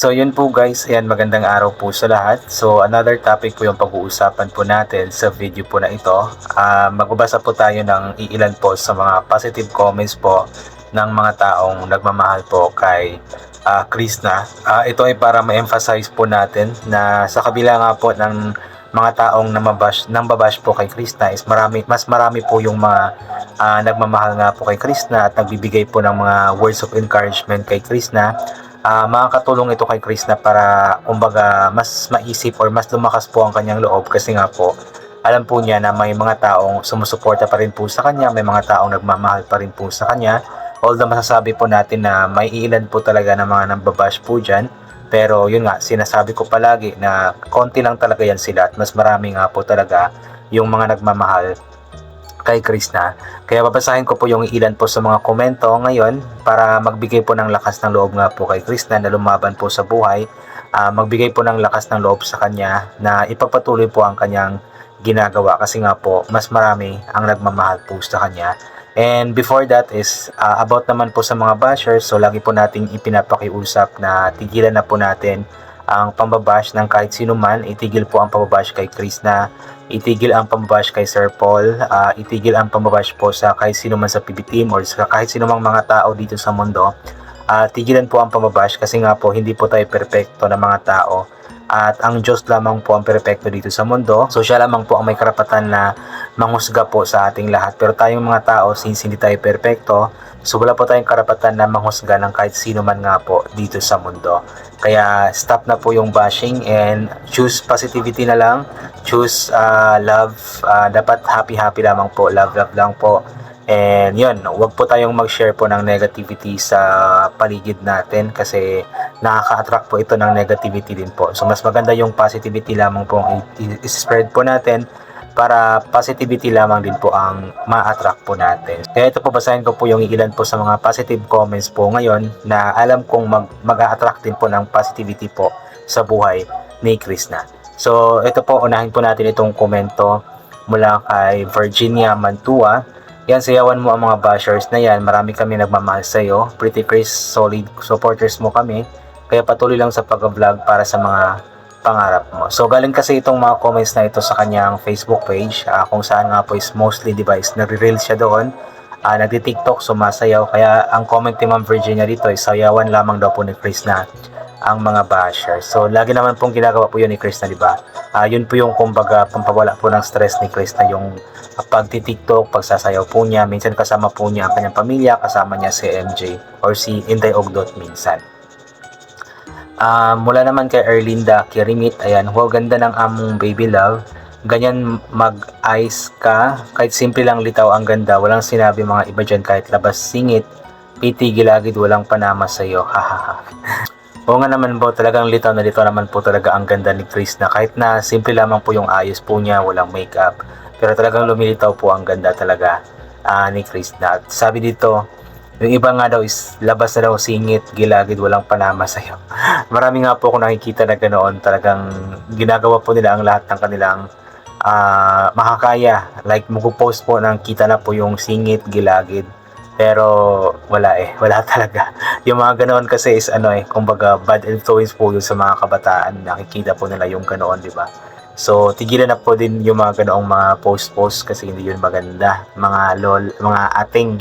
So yun po guys, ayan, magandang araw po sa lahat. So another topic po yung pag-uusapan po natin sa video po na ito. Magbabasa po tayo ng iilan po sa mga positive comments po ng mga taong nagmamahal po kay Krishna. Ito ay para ma-emphasize po natin na sa kabila nga po ng mga taong nambabash po kay Krishna is mas marami po yung mga nagmamahal nga po kay Krishna at nagbibigay po ng mga words of encouragement kay Krishna. Makakatulong ito kay Krishna para kumbaga mas maisip or mas lumakas po ang kanyang loob kasi nga po alam po niya na may mga taong sumusuporta pa rin po sa kanya, may mga taong nagmamahal pa rin po sa kanya. Although masasabi po natin na may ilan po talaga na mga nambabash po dyan, pero yun nga, sinasabi ko palagi na konti lang talaga yan sila at mas marami nga po talaga yung mga nagmamahal kay Krishna. Kaya babasahin ko po yung ilan po sa mga komento ngayon para magbigay po ng lakas ng loob nga po kay Krishna na lumaban po sa buhay. Magbigay po ng lakas ng loob sa kanya na ipagpatuloy po ang kanyang ginagawa kasi nga po mas marami ang nagmamahal po sa kanya. And before that is about naman po sa mga bashers, so lagi po nating ipinapakiusap na tigilan na po natin ang pambabash ng kahit sino man. Itigil po ang pambabash kay Krishna, itigil ang pambabash kay Sir Paul, itigil ang pambabash po sa kahit sino man sa PB team or sa kahit sino mang mga tao dito sa mundo. Tigilan po ang pambabash kasi nga po hindi po tayo perpekto na mga tao at ang Diyos lamang po ang perpekto dito sa mundo. So siya lamang po ang may karapatan na manghusga po sa ating lahat. Pero tayong mga tao, since hindi tayo perpekto, so wala po tayong karapatan na manghusga ng kahit sino man nga po dito sa mundo. Kaya stop na po yung bashing and choose positivity na lang. Choose love. Dapat happy lamang po. Love lang po. And yun, wag po tayong mag-share po ng negativity sa paligid natin kasi nakaka-attract po ito ng negativity din po. So mas maganda yung positivity lamang po ang i-spread po natin para positivity lamang din po ang ma-attract po natin. Kaya ito po, basahin ko po yung ilan po sa mga positive comments po ngayon na alam kong mag-a-attract din po ng positivity po sa buhay ni Krishna. So ito po, unahin po natin itong komento mula kay Virginia Mantua. Yan, sayawan mo ang mga bashers na yan. Marami kami nagmamahal sa iyo. Pretty Chris, solid supporters mo kami. Kaya patuloy lang sa pag-vlog para sa mga pangarap mo. So galing kasi itong mga comments na ito sa kanyang Facebook page, kung saan nga po is mostly device. Nagre-reels siya doon. Nagti-TikTok, sumasayaw. Kaya ang comment ni Ma'am Virginia dito ay sayawan lamang daw po ni Chris na ang mga bashers. So lagi naman pong ginagawa po yun ni Chris na, di ba? Yun po yung kumbaga pampawala po ng stress ni Chris na yung pagti-TikTok, pagsasayaw po niya. Minsan kasama po niya ang kanyang pamilya, kasama niya si MJ or si Inday Ogdot minsan. Mula naman kay Erlinda Kirimit, ayan, wow, ganda ng among baby love. Ganyan mag-eyes ka, kahit simple lang litaw ang ganda. Walang sinabi mga iba dyan, kahit labas singit, piti gilagid, walang panama sa'yo, hahaha. Oo nga naman po, talagang litaw na litaw naman po talaga ang ganda ni Chris na kahit na simple lamang po yung ayos po niya, walang makeup. Pero talagang lumilitaw po ang ganda talaga ni Chris na. At sabi dito, yung iba nga daw is labas na daw singit, gilagid, walang panama sa'yo. Marami nga po akong nakikita na ganoon. Talagang ginagawa po nila ang lahat ng kanilang makakaya. Like magpo-post po ng kita na po yung singit, gilagid. Pero wala wala talaga. Yung mga ganoon kasi is kumbaga bad influence po yun sa mga kabataan. Nakikita po nila yung ganoon, di ba? So tigilan na po din yung mga ganoong mga post kasi hindi yun maganda. Mga ating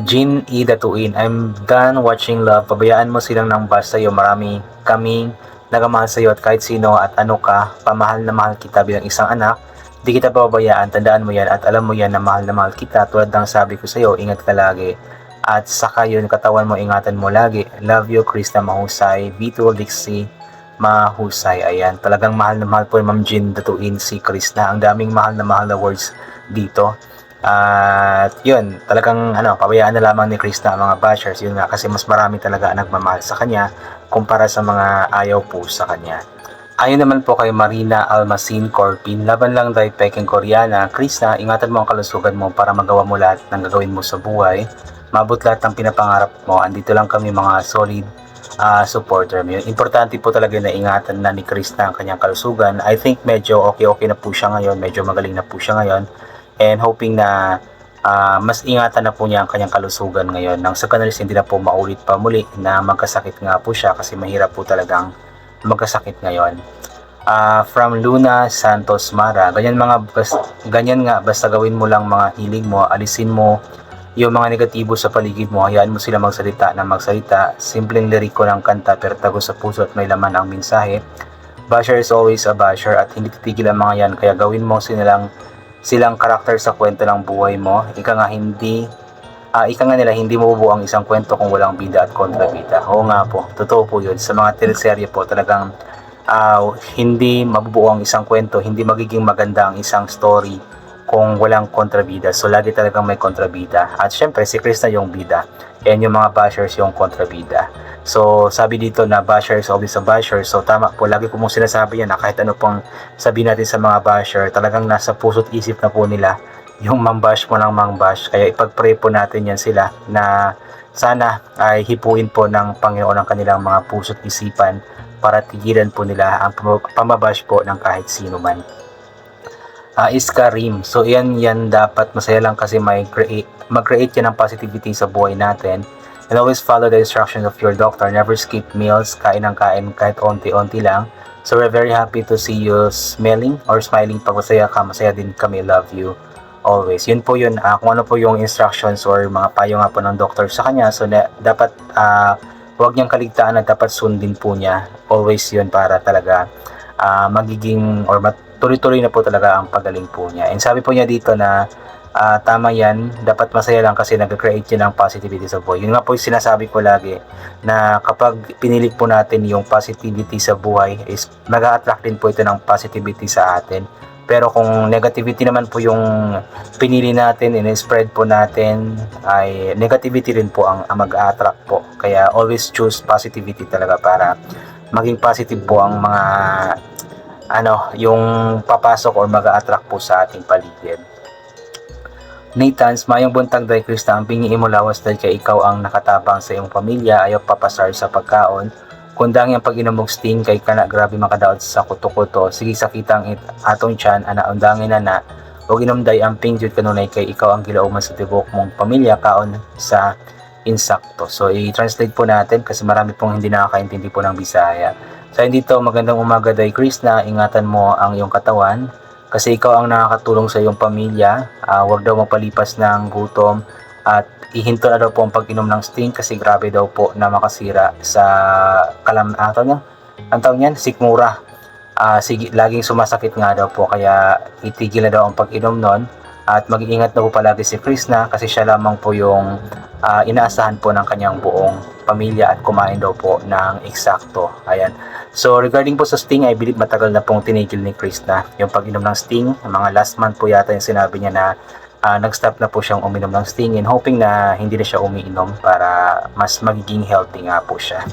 Jean E. Datuin, I'm done watching love. Pabayaan mo silang nang basta sa'yo. Marami kaming nagamahal sa'yo at kahit sino at ano ka, pamahal na mahal kita bilang isang anak. Di kita pababayaan, tandaan mo yan at alam mo yan na mahal kita. Tulad ng sabi ko sa'yo, ingat ka lagi. At saka yun, katawan mo, ingatan mo lagi. Love you, Krista Mahusay. Vito Dixie Mahusay. Ayan, talagang mahal na mahal po ni Ma'am Jean Datuin si Krishna. Ang daming mahal na words dito. At yun, talagang pabayaan na lamang ni Krishna ang mga bashers. Yun nga, kasi mas marami talaga nagmamahal sa kanya kumpara sa mga ayaw po sa kanya. Ayon naman po kay Marina Almasin Corpin, laban lang dahil peking Koreana. Krishna, ingatan mo ang kalusugan mo para magawa mo lahat ng gagawin mo sa buhay. Mabot lahat ng pinapangarap mo. Andito lang kami mga solid supporter mo. Importante po talaga na ingatan na ni Krishna ang kanyang kalusugan. I think medyo okay na po siya ngayon. Medyo magaling na po siya ngayon. And hoping na mas ingatan na po niya ang kanyang kalusugan ngayon nang sa kanalis hindi na po maulit pa muli na magkasakit nga po siya kasi mahirap po talagang magkasakit ngayon. From Luna Santos Mara, ganyan nga basta gawin mo lang mga hilig mo, alisin mo yung mga negatibo sa paligid mo, hayaan mo sila magsalita na magsalita. Simpleng liriko ng kanta pero tagos sa puso at may laman ang mensahe. Basher is always a basher at hindi titigil ang mga yan, kaya gawin mo silang karakter sa kwento ng buhay mo. Ika nga nila, hindi mabubuo ang isang kwento kung walang bida at kontrabida. Oo nga po, totoo po yun. Sa mga teleserye po talagang hindi mabubuo ang isang kwento, hindi magiging maganda ang isang story kung walang kontrabida. So lagi talagang may kontrabida. At syempre si Chris na yung bida and yung mga bashers yung kontrabida. So sabi dito na basher is always a basher. So tama po, lagi ko mong sinasabi yan na kahit ano pang sabihin natin sa mga basher, talagang nasa puso't isip na po nila yung mambash mo ng mangbash. Kaya ipag-pray po natin yan sila na sana ay hipuin po ng Panginoon ang kanilang mga puso't isipan para tigilan po nila ang pamabash po ng kahit sino man. Iska Rim. So yan dapat masaya lang kasi mag-create yan ng positivity sa buhay natin. And always follow the instructions of your doctor. Never skip meals. Kain ng kain kahit onti-onti lang. So we're very happy to see you smiling. Pag masaya ka, masaya din kami. Love you always. Yun po yun. Kung ano po yung instructions or mga payo nga po ng doctor sa kanya. So dapat huwag niyang kaligtaan na dapat sundin po niya. Always yun para talaga magiging or tuloy-tuloy na po talaga ang pagaling po niya. And sabi po niya dito na tama yan, dapat masaya lang kasi nag-create yun ng positivity sa buhay. Yun nga po yung sinasabi ko lagi na kapag pinilit po natin yung positivity sa buhay is mag-a-attract din po ito ng positivity sa atin. Pero kung negativity naman po yung pinili natin, in-spread po natin, ay negativity rin po ang mag-a-attract po. Kaya always choose positivity talaga para maging positive po ang mga yung papasok or mag-a-attract po sa ating paligid. Nathans, mayong buntag dahil Krista, ang pingi mo lawas dahil kay ikaw ang nakatabang sa iyong pamilya, ayaw papasar sa pagkaon. Kundang yung pag-inom mong sting kay kana grabe makadaot sa kuto-kuto. Sige sakitang atong tiyan, undangin na huwag inom day ang ping jud kanunay kay ikaw ang gilauman sa tibok mong pamilya kaon sa insakto. So i-translate po natin kasi marami pong hindi nakakaintindi po ng Bisaya. So dito, magandang umaga day Chris, na ingatan mo ang iyong katawan kasi ikaw ang nakakatulong sa iyong pamilya. Huwag daw magpalipas ng gutom at ihinto na daw po ang pag-inom ng sting kasi grabe daw po na makasira sa sikmura. Laging sumasakit nga daw po kaya itigil na daw ang pag-inom nun at mag-iingat na po palagi si Krishna kasi siya lamang po yung inaasahan po ng kanyang buong pamilya at kumain daw po ng eksakto. Ayan. So regarding po sa sting, I believe matagal na pong tinigil ni Krishna yung pag-inom ng sting. Mga last month po yata yung sinabi niya na nag-stop na po siyang uminom ng sting and hoping na hindi na siya umiinom para mas magiging healthy nga po siya.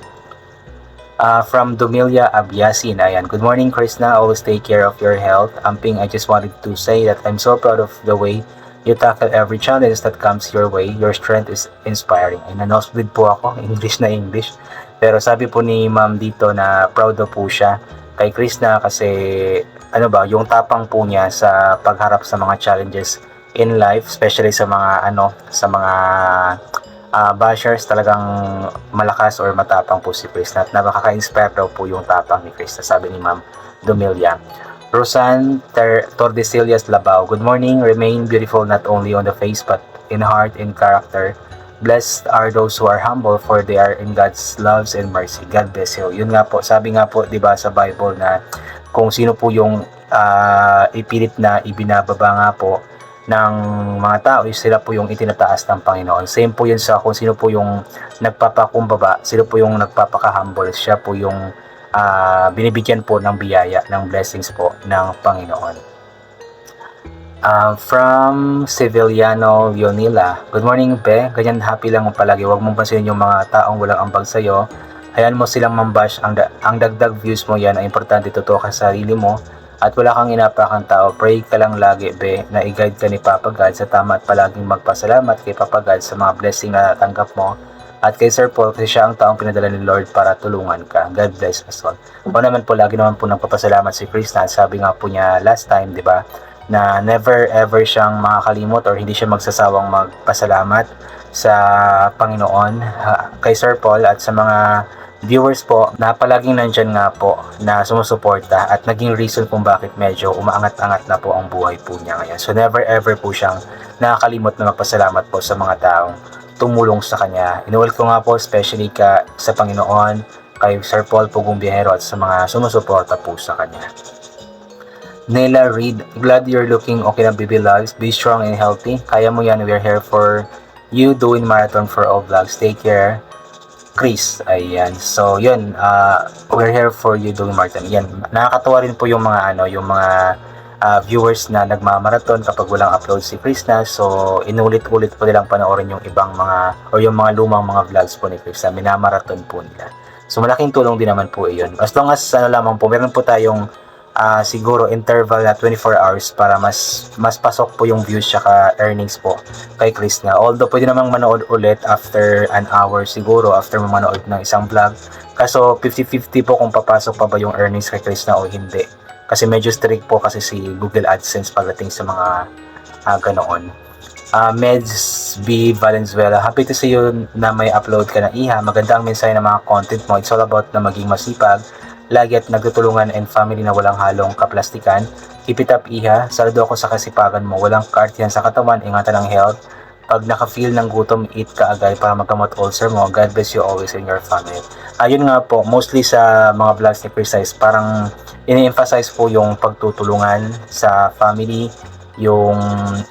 From Domilia Abiasin, ayan. Good morning Krishna, always take care of your health. Amping, I just wanted to say that I'm so proud of the way you tackle every challenge that comes your way. Your strength is inspiring. Ay, nanosbid po ako, English na English. Pero sabi po ni ma'am dito na proud daw po siya kay Krishna kasi yung tapang po niya sa pagharap sa mga challenges in life, especially sa mga bashers, talagang malakas or matapang po si Krishna at nakaka-inspire daw po yung tapang ni Krishna, sabi ni Ma'am Domilia. Rosan Tordesillas Labao, good morning, remain beautiful not only on the face but in heart and character. Blessed are those who are humble for they are in God's loves and mercy. God bless you. Yun nga po, sabi nga po 'di ba sa Bible na kung sino po yung ipilit na ibinababa nga po ng mga tao, sila po yung itinataas ng Panginoon. Same po yun sa kung sino po yung nagpapakumbaba, sila po yung nagpapaka-humble, siya po yung binibigyan po ng biyaya, ng blessings po ng Panginoon. From Sevillano Leonila, good morning Pe, ganyan happy lang mo palagi, huwag mong pansinin yung mga taong walang ambag sa'yo, hayaan mo silang mambash, ang dagdag views mo yan ay importante, totoo ka sa sarili mo at wala kang inapakang tao. Pray ka lang lagi Be, na i-guide ka ni Papa God sa tama at palaging magpasalamat kay Papa God sa mga blessing na natanggap mo at kay Sir Paul kasi siya ang taong pinadala ni Lord para tulungan ka. God bless us all. O naman po, lagi naman po nagpapasalamat si Krishna. Sabi nga po niya last time, di ba, na never ever siyang makakalimot or hindi siya magsasawang magpasalamat sa Panginoon, kay Sir Paul at sa mga viewers po na palaging nandyan nga po na sumusuporta at naging reason kung bakit medyo umaangat-angat na po ang buhay po niya ngayon. So never ever po siyang nakakalimot na magpasalamat po sa mga taong tumulong sa kanya. Inuulit ko nga po especially sa Panginoon, kay Sir Paul Pugong Biyahero at sa mga sumusuporta po sa kanya. Nela Reed, glad you're looking okay na, baby loves. Be strong and healthy. Kaya mo yan. We're here for you doing marathon for all vlogs. Take care. Chris, ayan. So, yun, we're here for you doing marathon. Yan, nakakatawa rin po yung mga viewers na nagmamarathon kapag walang upload si Chris na. So, inulit-ulit po nilang panoorin yung ibang mga, o yung mga lumang mga vlogs po ni Chris na minamarathon po nila. So, malaking tulong din naman po iyon. As long as, lamang po, meron po tayong siguro interval na 24 hours para mas pasok po yung views tsaka earnings po kay Chris na. Although pwede namang manood ulit after an hour siguro, after manood ng isang vlog. Kaso 50-50 po kung papasok pa ba yung earnings kay Chris na o hindi. Kasi medyo strict po kasi si Google AdSense pagdating sa mga ganoon. Meds B. Valenzuela, happy to see you na may upload ka na, Iha. Maganda ang mensahe ng mga content mo. It's all about na maging masipag, lagi at nagtutulungan and family na walang halong kaplastikan. Keep it up, Iha. Saludo ako sa kasipagan mo. Walang kartiyan sa katawan, ingatan ang health. Pag naka-feel ng gutom, eat ka agad para magkamot ulcer mo. God bless you always in your family. Ayun nga po, mostly sa mga vlogs ni Precise, parang ini-emphasize po yung pagtutulungan sa family, yung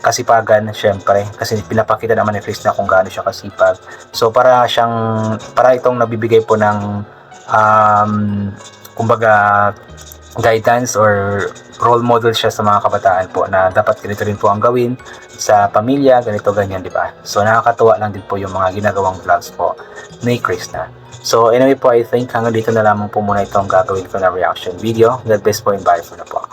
kasipagan, syempre, kasi pinapakita naman ni Chris na kung gaano siya kasipag. So para itong nabibigay po ng kumbaga guidance or role model siya sa mga kabataan po na dapat ganito rin po ang gawin sa pamilya, ganito ganyan, di ba? So nakakatuwa lang din po yung mga ginagawang vlogs po ni Chris na. So anyway po, I think hanggang dito na lamang po muna itong gagawin ko na reaction video. God bless po and bye for na po.